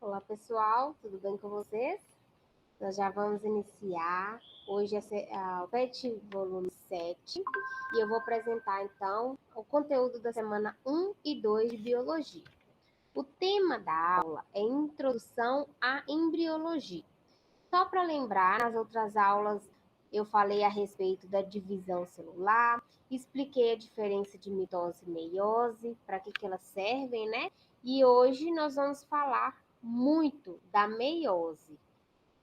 Olá, pessoal, tudo bem com vocês? Nós já vamos iniciar. Hoje é o PET volume 7 e eu vou apresentar, então, o conteúdo da semana 1 e 2 de Biologia. O tema da aula é Introdução à Embriologia. Só para lembrar, nas outras aulas eu falei a respeito da divisão celular, expliquei a diferença de mitose e meiose, para que elas servem, né? E hoje nós vamos falar muito da meiose,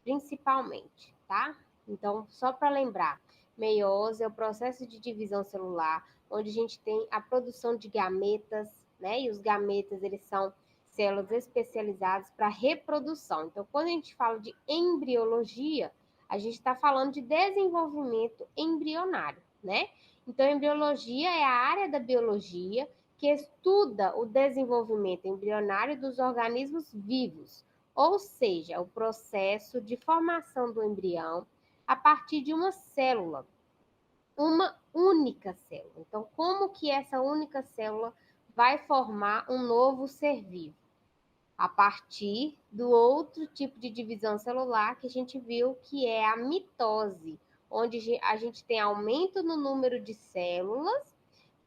principalmente, tá? Então, só para lembrar, meiose é o processo de divisão celular, onde a gente tem a produção de gametas, né? E os gametas, eles são células especializadas para reprodução. Então, quando a gente fala de embriologia, a gente está falando de desenvolvimento embrionário, né? Então, a embriologia é a área da biologia que estuda o desenvolvimento embrionário dos organismos vivos, ou seja, o processo de formação do embrião a partir de uma única célula. Então, como que essa única célula vai formar um novo ser vivo? A partir do outro tipo de divisão celular que a gente viu, que é a mitose, onde a gente tem aumento no número de células,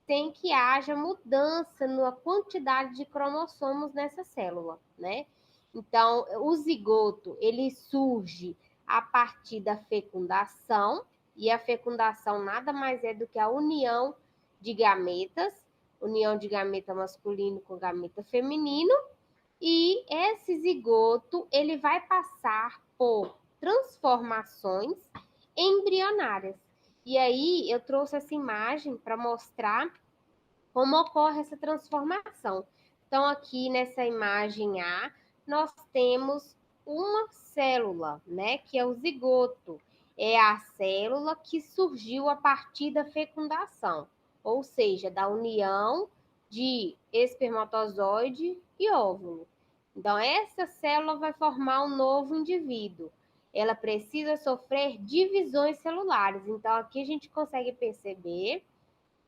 sem que haja mudança na quantidade de cromossomos nessa célula, né? Então, o zigoto, ele surge a partir da fecundação, e a fecundação nada mais é do que a união de gameta masculino com gameta feminino, e esse zigoto, ele vai passar por transformações embrionárias. E aí, eu trouxe essa imagem para mostrar como ocorre essa transformação. Então, aqui nessa imagem A, nós temos uma célula, né, que é o zigoto. É a célula que surgiu a partir da fecundação, ou seja, da união de espermatozoide e óvulo. Então, essa célula vai formar um novo indivíduo. Ela precisa sofrer divisões celulares. Então, aqui a gente consegue perceber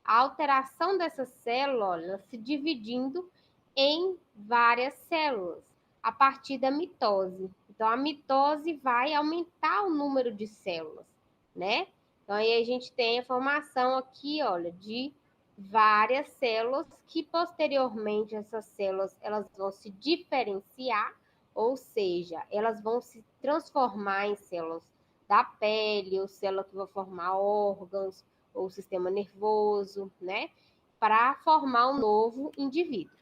a alteração dessa célula se dividindo em várias células a partir da mitose. Então, a mitose vai aumentar o número de células, né? Então, aí a gente tem a formação aqui, olha, de várias células que posteriormente essas células elas vão se diferenciar, ou seja, elas vão se transformar em células da pele, ou células que vão formar órgãos, ou sistema nervoso, né? Para formar um novo indivíduo.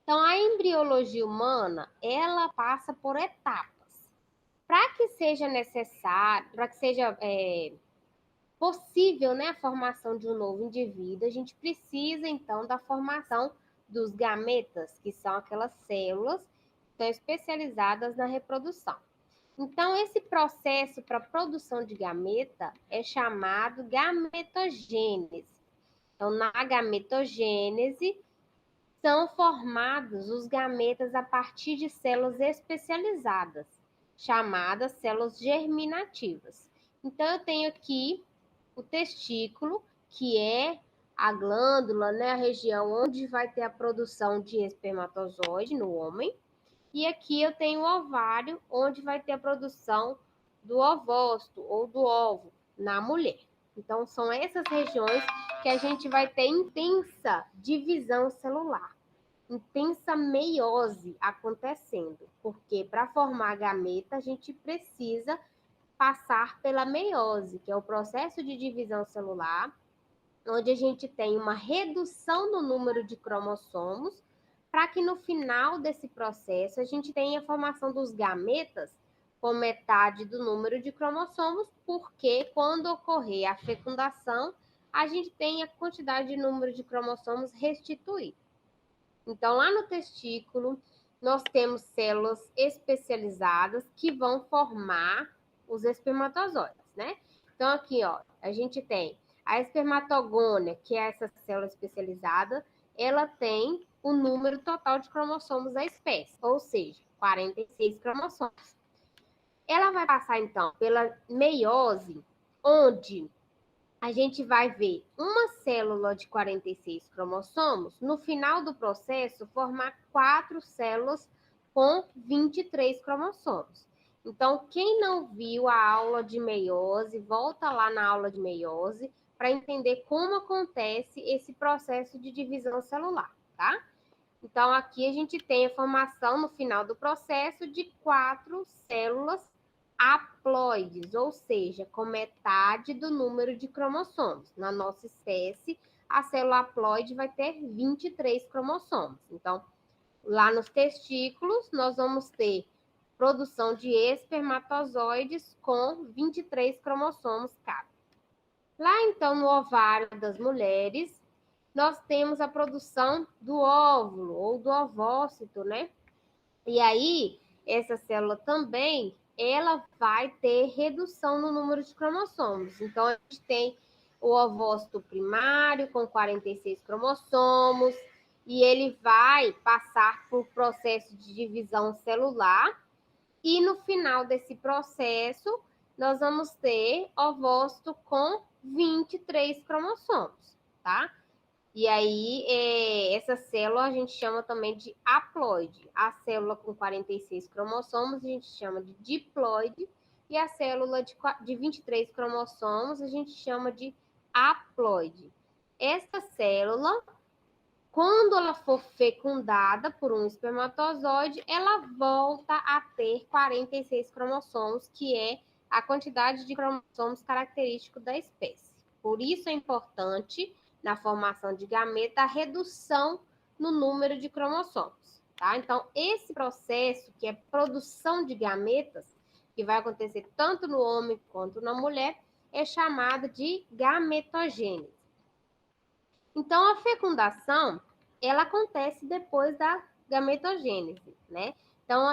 Então, a embriologia humana, ela passa por etapas. Para que seja necessário, para que seja possível, né, a formação de um novo indivíduo, a gente precisa, então, da formação dos gametas, que são aquelas células que estão especializadas na reprodução. Então, esse processo para a produção de gameta é chamado gametogênese. Então, na gametogênese, são formados os gametas a partir de células especializadas, chamadas células germinativas. Então, eu tenho aqui o testículo, que é a glândula, né, a região onde vai ter a produção de espermatozoide no homem. E aqui eu tenho o ovário, onde vai ter a produção do ovócito ou do ovo na mulher. Então, são essas regiões que a gente vai ter intensa divisão celular, intensa meiose acontecendo, porque para formar gameta a gente precisa passar pela meiose, que é o processo de divisão celular, onde a gente tem uma redução no número de cromossomos, para que no final desse processo a gente tenha a formação dos gametas com metade do número de cromossomos, porque quando ocorrer a fecundação, a gente tem a quantidade de número de cromossomos restituído. Então, lá no testículo, nós temos células especializadas que vão formar os espermatozoides, né? Então, aqui, ó, a gente tem a espermatogônia, que é essa célula especializada, ela tem o número total de cromossomos da espécie, ou seja, 46 cromossomos. Ela vai passar, então, pela meiose, onde a gente vai ver uma célula de 46 cromossomos, no final do processo, formar 4 células com 23 cromossomos. Então, quem não viu a aula de meiose, volta lá na aula de meiose para entender como acontece esse processo de divisão celular, tá? Então, aqui a gente tem a formação no final do processo de 4 células haploides, ou seja, com metade do número de cromossomos. Na nossa espécie, a célula haploide vai ter 23 cromossomos. Então, lá nos testículos, nós vamos ter produção de espermatozoides com 23 cromossomos cada. Lá, então, no ovário das mulheres, nós temos a produção do óvulo ou do ovócito, né? E aí, essa célula também, ela vai ter redução no número de cromossomos. Então, a gente tem o ovócito primário com 46 cromossomos, e ele vai passar por processo de divisão celular, e no final desse processo, nós vamos ter ovócito com 23 cromossomos, tá? E aí, essa célula a gente chama também de haploide. A célula com 46 cromossomos a gente chama de diploide. E a célula de 23 cromossomos a gente chama de haploide. Essa célula, quando ela for fecundada por um espermatozoide, ela volta a ter 46 cromossomos, que é a quantidade de cromossomos característico da espécie. Por isso é importante, na formação de gameta, a redução no número de cromossomos, tá? Então, esse processo, que é produção de gametas, que vai acontecer tanto no homem quanto na mulher, é chamado de gametogênese. Então, a fecundação, ela acontece depois da gametogênese, né? Então,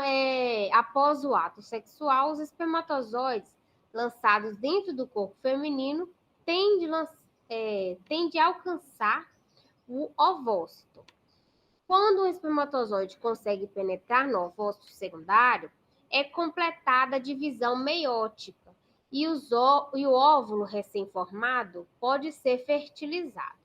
após o ato sexual, os espermatozoides lançados dentro do corpo feminino tendem a alcançar o ovócito. Quando o espermatozoide consegue penetrar no ovócito secundário, é completada a divisão meiótica e o óvulo recém-formado pode ser fertilizado.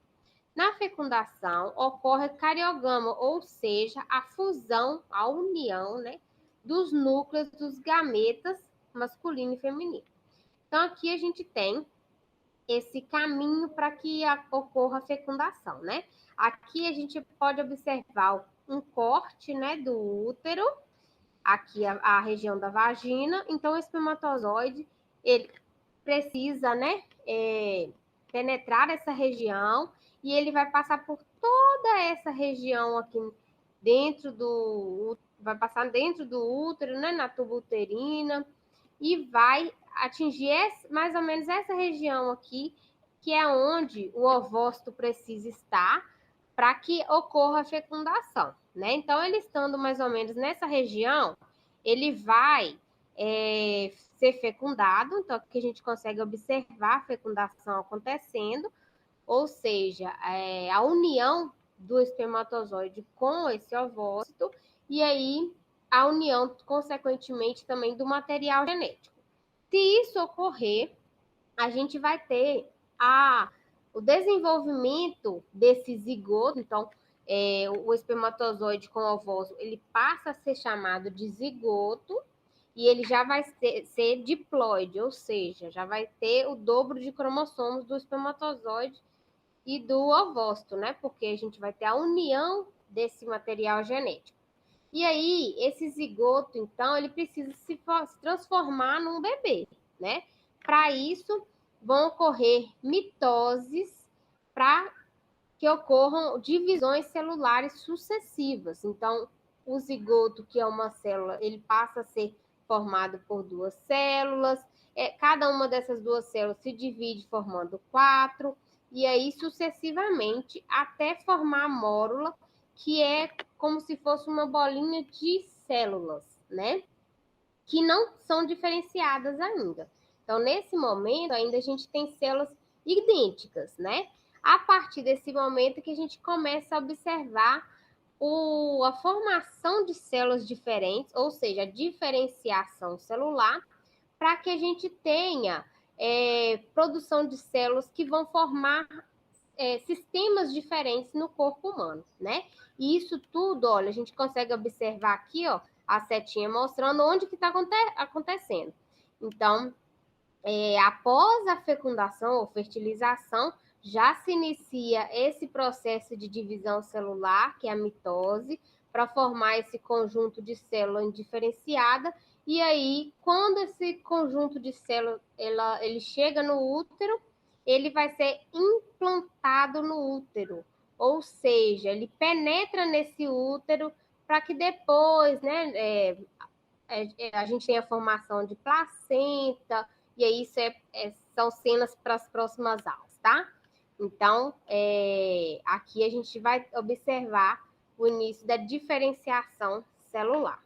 Na fecundação, ocorre cariogama, ou seja, a fusão, a união, né, dos núcleos dos gametas masculino e feminino. Então, aqui a gente tem esse caminho para que ocorra a fecundação, né? Aqui a gente pode observar um corte, né, do útero, aqui a região da vagina. Então, o espermatozoide, ele precisa, né, penetrar essa região, e ele vai passar por toda essa região aqui vai passar dentro do útero, né, na tuba uterina, e vai atingir mais ou menos essa região aqui, que é onde o ovócito precisa estar para que ocorra a fecundação, né? Então, ele estando mais ou menos nessa região, ele vai ser fecundado. Então, aqui a gente consegue observar a fecundação acontecendo, ou seja, a união do espermatozoide com esse ovócito, e aí a união, consequentemente, também do material genético. Se isso ocorrer, a gente vai ter o desenvolvimento desse zigoto. Então, o espermatozoide com o ovócito, ele passa a ser chamado de zigoto, e ele já vai ser diploide, ou seja, já vai ter o dobro de cromossomos do espermatozoide e do ovócito, né? Porque a gente vai ter a união desse material genético. E aí, esse zigoto, então, ele precisa se transformar num bebê, né? Para isso, vão ocorrer mitoses para que ocorram divisões celulares sucessivas. Então, o zigoto, que é uma célula, ele passa a ser formado por 2 células. Cada uma dessas 2 células se divide formando 4, e aí sucessivamente até formar a mórula, que é como se fosse uma bolinha de células, né? Que não são diferenciadas ainda. Então, nesse momento, ainda a gente tem células idênticas, né? A partir desse momento que a gente começa a observar a formação de células diferentes, ou seja, a diferenciação celular, para que a gente tenha produção de células que vão formar sistemas diferentes no corpo humano, né? E isso tudo, olha, a gente consegue observar aqui, ó, a setinha mostrando onde que está acontecendo. Então, após a fecundação ou fertilização, já se inicia esse processo de divisão celular, que é a mitose, para formar esse conjunto de célula indiferenciada. E aí, quando esse conjunto de células ele chega no útero, ele vai ser implantado no útero. Ou seja, ele penetra nesse útero para que depois, né, a gente tenha a formação de placenta, e aí isso são cenas para as próximas aulas, tá? Então, aqui a gente vai observar o início da diferenciação celular.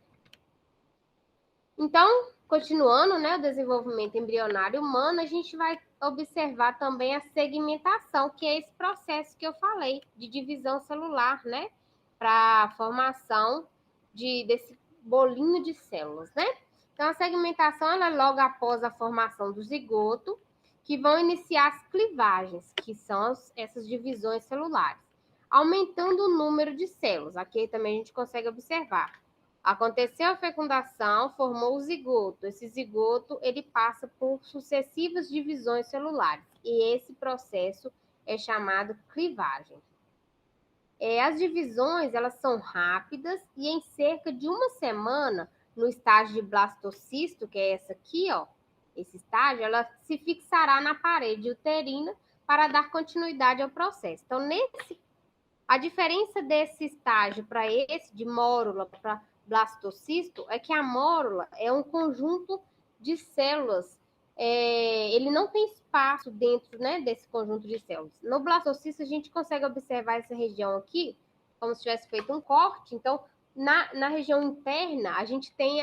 Então, continuando, né, o desenvolvimento embrionário humano, a gente vai observar também a segmentação, que é esse processo que eu falei de divisão celular, né, para a formação desse bolinho de células, né? Então, a segmentação ela é logo após a formação do zigoto, que vão iniciar as clivagens, que são essas divisões celulares, aumentando o número de células. Aqui também a gente consegue observar. Aconteceu a fecundação, formou o zigoto. Esse zigoto ele passa por sucessivas divisões celulares e esse processo é chamado clivagem. As divisões elas são rápidas e em cerca de uma semana, no estágio de blastocisto, que é essa aqui, ó, esse estágio, ela se fixará na parede uterina para dar continuidade ao processo. Então, a diferença desse estágio para esse de mórula para blastocisto é que a mórula é um conjunto de células. Ele não tem espaço dentro, né, desse conjunto de células. No blastocisto, a gente consegue observar essa região aqui, como se tivesse feito um corte. Então, na região interna, a gente tem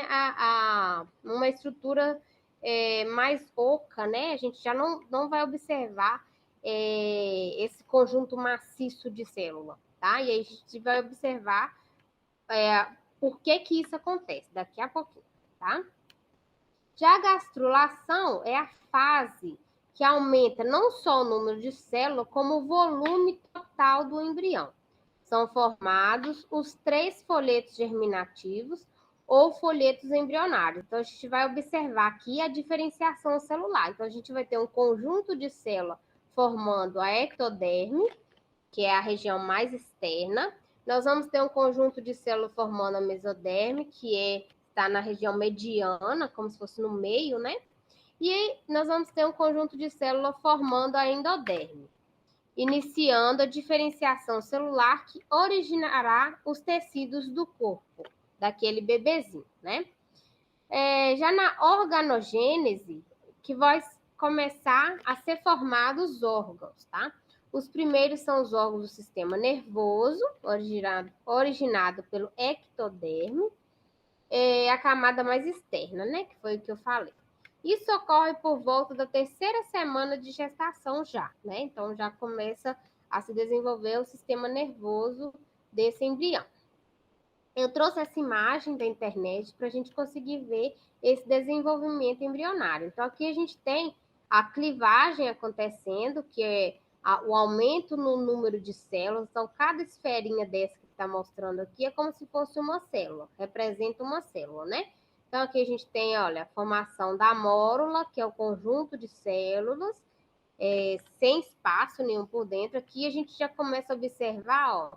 uma estrutura mais oca, né? A gente já não vai observar esse conjunto maciço de célula, tá? E aí a gente vai observar por que isso acontece daqui a pouquinho, tá? Já a gastrulação é a fase que aumenta não só o número de células, como o volume total do embrião. São formados os 3 folhetos germinativos ou folhetos embrionários. Então, a gente vai observar aqui a diferenciação celular. Então, a gente vai ter um conjunto de células formando a ectoderme, que é a região mais externa. Nós vamos ter um conjunto de células formando a mesoderme, que está na região mediana, como se fosse no meio, né? E nós vamos ter um conjunto de células formando a endoderme, iniciando a diferenciação celular que originará os tecidos do corpo, daquele bebezinho, né? Já na organogênese, que vai começar a ser formados os órgãos, tá? Os primeiros são os órgãos do sistema nervoso, originado pelo ectoderme, a camada mais externa, né? Que foi o que eu falei. Isso ocorre por volta da 3ª semana de gestação já, né? Então já começa a se desenvolver o sistema nervoso desse embrião. Eu trouxe essa imagem da internet para a gente conseguir ver esse desenvolvimento embrionário. Então, aqui a gente tem a clivagem acontecendo, que é o aumento no número de células. Então, cada esferinha dessa que está mostrando aqui é como se fosse uma célula, representa uma célula, né? Então, aqui a gente tem, olha, a formação da mórula, que é o conjunto de células, sem espaço nenhum por dentro. Aqui a gente já começa a observar, ó,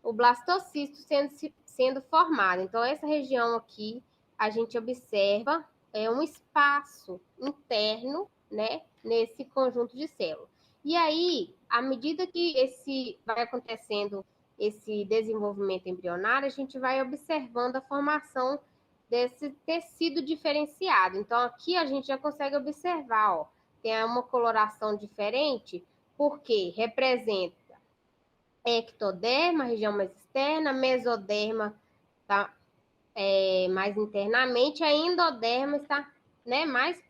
o blastocisto sendo formado. Então, essa região aqui, a gente observa um espaço interno, né, nesse conjunto de células. E aí, à medida que vai acontecendo esse desenvolvimento embrionário, a gente vai observando a formação desse tecido diferenciado. Então, aqui a gente já consegue observar, ó, tem uma coloração diferente, porque representa ectoderma, região mais externa, mesoderma está mais internamente, a endoderma está, né, mais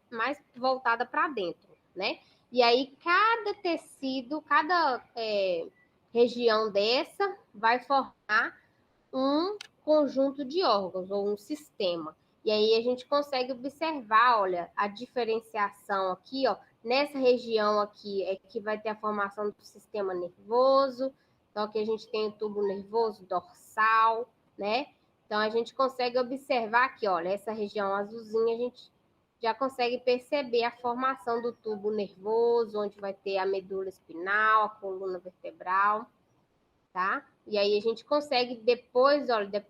voltada para dentro, né? E aí cada tecido, cada região dessa vai formar um conjunto de órgãos ou um sistema. E aí a gente consegue observar, olha, a diferenciação aqui, ó, nessa região aqui é que vai ter a formação do sistema nervoso. Então aqui a gente tem o tubo nervoso dorsal, né? Então, a gente consegue observar aqui, olha, essa região azulzinha, a gente já consegue perceber a formação do tubo nervoso, onde vai ter a medula espinal, a coluna vertebral, tá? E aí a gente consegue, depois, olha,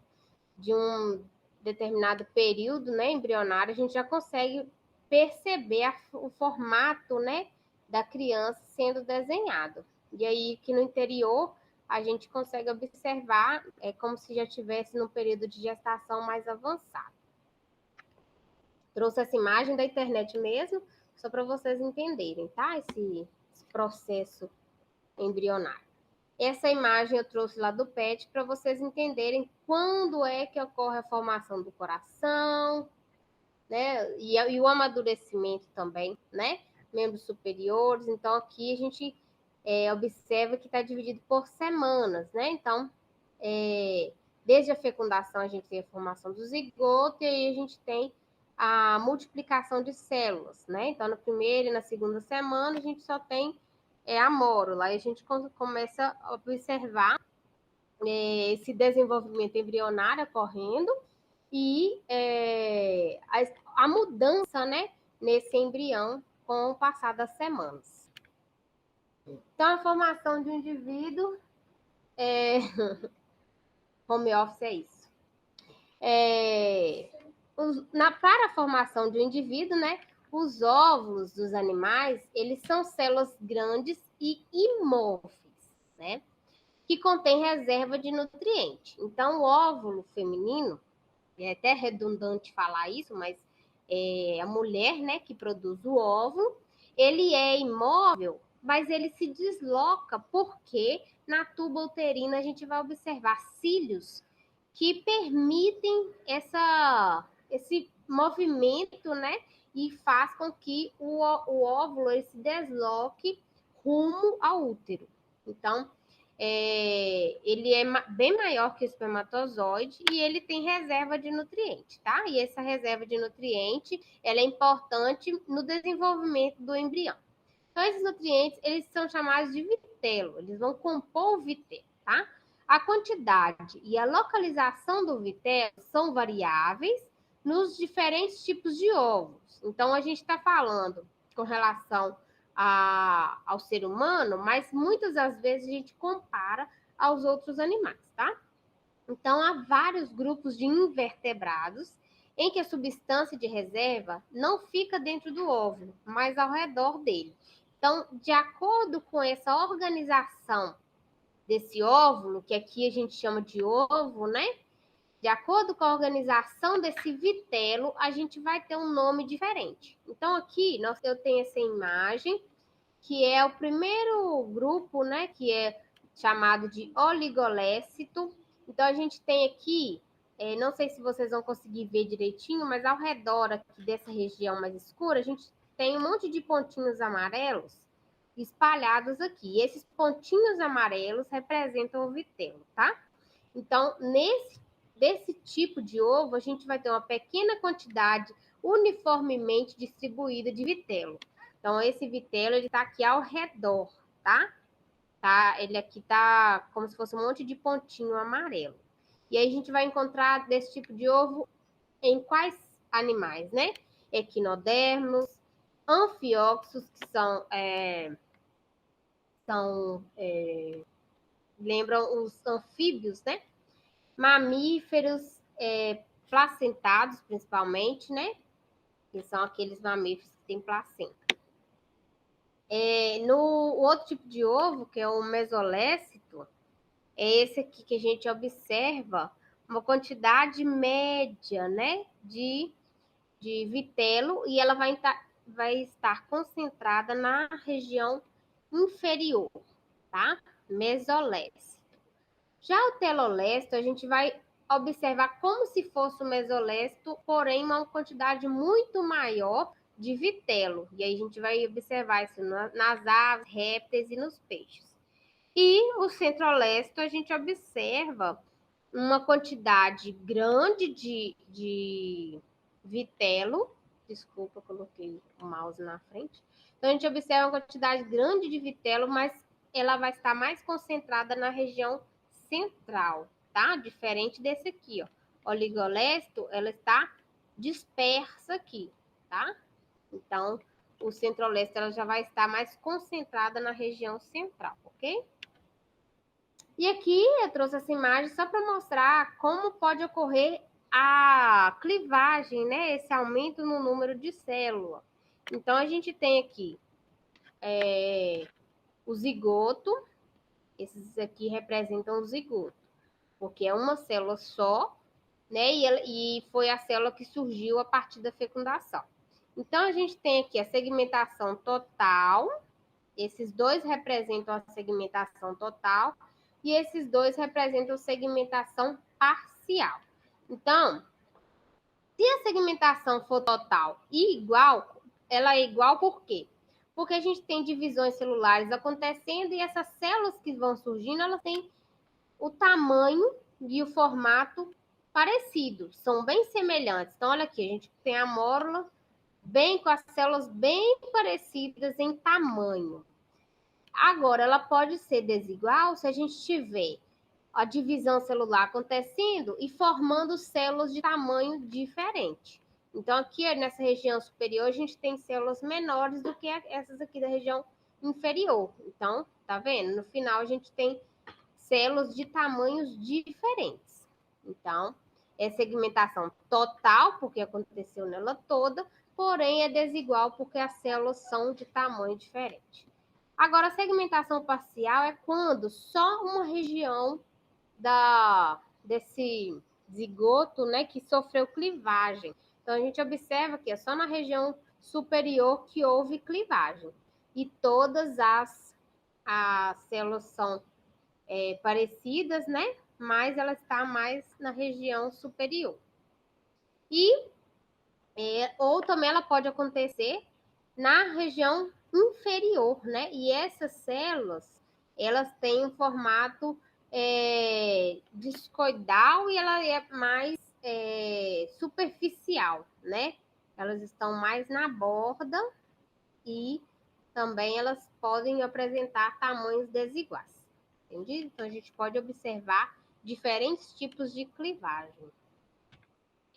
de um determinado período, né, embrionário, a gente já consegue perceber o formato, né, da criança sendo desenhado. E aí que no interior a gente consegue observar, é como se já tivesse no período de gestação mais avançado. Trouxe essa imagem da internet mesmo, só para vocês entenderem, tá? Esse processo embrionário. Essa imagem eu trouxe lá do PET para vocês entenderem quando é que ocorre a formação do coração, né? E o amadurecimento também, né? Membros superiores. Então, aqui a gente observa que está dividido por semanas, né? Então, desde a fecundação, a gente tem a formação do zigoto, e aí a gente tem a multiplicação de células, né? Então, na primeira e na segunda semana, a gente só tem a mórula. Aí a gente começa a observar esse desenvolvimento embrionário ocorrendo e a mudança, né, nesse embrião com o passar das semanas. Então, a formação de um indivíduo, home office é isso. Para a formação de um indivíduo, né, os óvulos dos animais, eles são células grandes e imóveis, né, que contêm reserva de nutriente. Então, o óvulo feminino, é até redundante falar isso, mas a mulher, né, que produz o óvulo, ele é imóvel, mas ele se desloca porque na tuba uterina a gente vai observar cílios que permitem esse movimento, né, e faz com que o óvulo ele se desloque rumo ao útero. Então, ele é bem maior que o espermatozoide e ele tem reserva de nutriente, tá? E essa reserva de nutriente, ela é importante no desenvolvimento do embrião. Então, esses nutrientes, eles são chamados de vitelo, eles vão compor o vitelo, tá? A quantidade e a localização do vitelo são variáveis nos diferentes tipos de ovos. Então, a gente está falando com relação ao ser humano, mas muitas das vezes a gente compara aos outros animais, tá? Então, há vários grupos de invertebrados em que a substância de reserva não fica dentro do óvulo, mas ao redor dele. Então, de acordo com essa organização desse óvulo, que aqui a gente chama de ovo, né? De acordo com a organização desse vitelo, a gente vai ter um nome diferente. Então, aqui eu tenho essa imagem, que é o primeiro grupo, né? Que é chamado de oligolécito. Então, a gente tem aqui, não sei se vocês vão conseguir ver direitinho, mas ao redor aqui dessa região mais escura, a gente tem um monte de pontinhos amarelos espalhados aqui. E esses pontinhos amarelos representam o vitelo, tá? Então, desse tipo de ovo, a gente vai ter uma pequena quantidade uniformemente distribuída de vitelo. Então, esse vitelo, ele tá aqui ao redor, tá? Ele aqui tá como se fosse um monte de pontinho amarelo. E aí a gente vai encontrar desse tipo de ovo em quais animais, né? Equinodermos, anfióxos, que lembram os anfíbios, né? Mamíferos placentados, principalmente, né? Que são aqueles mamíferos que têm placenta. No outro tipo de ovo, que é o mesolécito, é esse aqui que a gente observa uma quantidade média, né, de vitelo, e ela vai estar concentrada na região inferior, tá? Mesolécito. Já o telolécito, a gente vai observar como se fosse o mesolécito, porém uma quantidade muito maior de vitelo. E aí a gente vai observar isso nas aves, répteis e nos peixes. E o centrolécito, a gente observa uma quantidade grande de vitelo. Desculpa, coloquei o mouse na frente. Então, a gente observa uma quantidade grande de vitelo, mas ela vai estar mais concentrada na região central, tá? Diferente desse aqui, ó. oligolécito, ela está dispersa aqui, tá? Então, o centro-leste ela já vai estar mais concentrada na região central, ok? E aqui eu trouxe essa imagem só para mostrar como pode ocorrer a clivagem, né? Esse aumento no número de células. Então, a gente tem aqui o zigoto. Esses aqui representam o zigoto, porque é uma célula só, né? E foi a célula que surgiu a partir da fecundação. Então, a gente tem aqui a segmentação total. Esses dois representam a segmentação total e esses dois representam a segmentação parcial. Então, se a segmentação for total e igual, ela é igual por quê? Porque a gente tem divisões celulares acontecendo e essas células que vão surgindo, elas têm o tamanho e o formato parecido, são bem semelhantes. Então, olha aqui, a gente tem a mórula bem com as células bem parecidas em tamanho. Agora, ela pode ser desigual se a gente tiver a divisão celular acontecendo e formando células de tamanho diferente. Então, aqui nessa região superior, a gente tem células menores do que essas aqui da região inferior. Então, tá vendo? No final, a gente tem células de tamanhos diferentes. Então, é segmentação total, porque aconteceu nela toda, porém é desigual porque as células são de tamanho diferente. Agora, a segmentação parcial é quando só uma região desse zigoto, né, que sofreu clivagem. Então, a gente observa que é só na região superior que houve clivagem. E todas as células são parecidas, né? Mas ela está mais na região superior. Ou também ela pode acontecer na região inferior, né? E essas células, elas têm um formato discoidal e ela é mais superficial, né? Elas estão mais na borda e também elas podem apresentar tamanhos desiguais. Entendido? Então, a gente pode observar diferentes tipos de clivagem.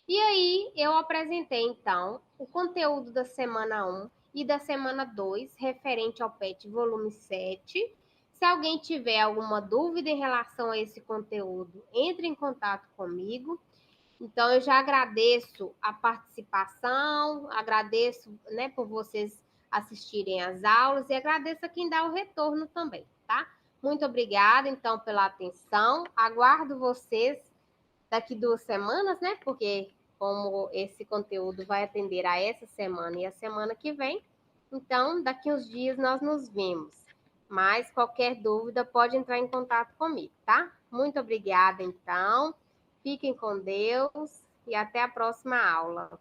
E aí, eu apresentei, então, o conteúdo da semana 1 e da semana 2, referente ao PET volume 7. Se alguém tiver alguma dúvida em relação a esse conteúdo, entre em contato comigo. Então, eu já agradeço a participação, agradeço, né, por vocês assistirem às aulas e agradeço a quem dá o retorno também, tá? Muito obrigada, então, pela atenção. Aguardo vocês daqui 2 semanas, né? Porque como esse conteúdo vai atender a essa semana e a semana que vem, então, daqui uns dias nós nos vemos. Mas qualquer dúvida pode entrar em contato comigo, tá? Muito obrigada, então. Fiquem com Deus e até a próxima aula.